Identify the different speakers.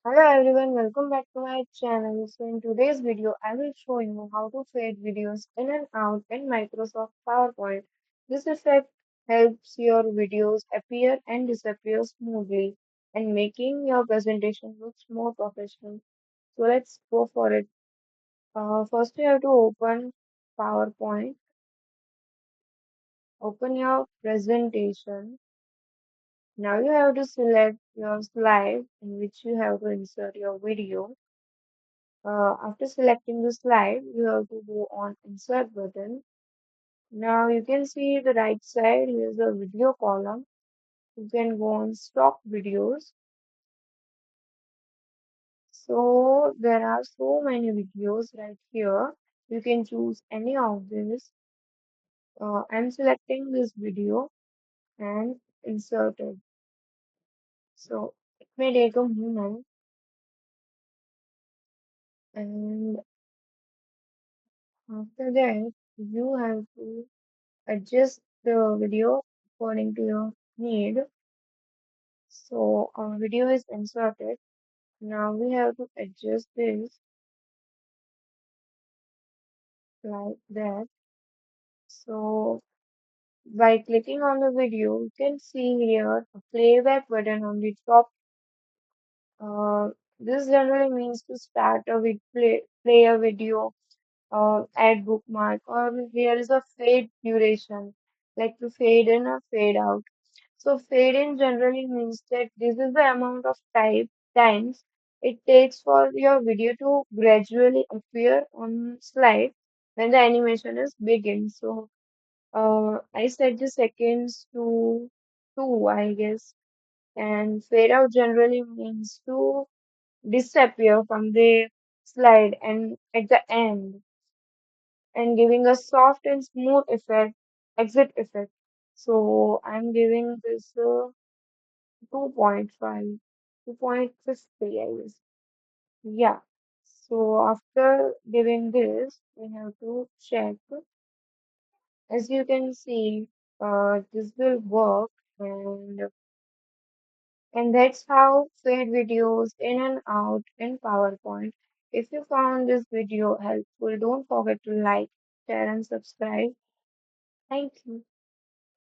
Speaker 1: Hello everyone, welcome back to my channel. So in today's video, I will show you how to fade videos in and out in Microsoft PowerPoint. This effect helps your videos appear and disappear smoothly and making your presentation looks more professional. So let's go for it. First you have to open PowerPoint, open your presentation. Now you have to select your slide in which you have to insert your video. After selecting the slide, you have to go on Insert button. Now you can see the right side, here's a video column. You can go on Stock Videos. So there are so many videos right here. You can choose any of these. I'm selecting this video and insert it. So it may take a moment and after that you have to adjust the video according to your need. So our video is inserted. Now we have to adjust this like that. So by clicking on the video, you can see here a playback button on the top. Uh, this generally means to start a play a video, add bookmark, or here is a fade duration, like to fade in or fade out. So fade in generally means that this is the amount of times it takes for your video to gradually appear on slide when the animation is begin. So I set the seconds to 2, I guess. And fade out generally means to disappear from the slide and at the end and giving a soft and smooth effect, exit effect. So I'm giving this 2.5, 2.50, I guess. Yeah. So after giving this, we have to check. As you can see, this will work and that's how fade videos in and out in PowerPoint. If you found this video helpful, don't forget to like, share and subscribe. Thank you.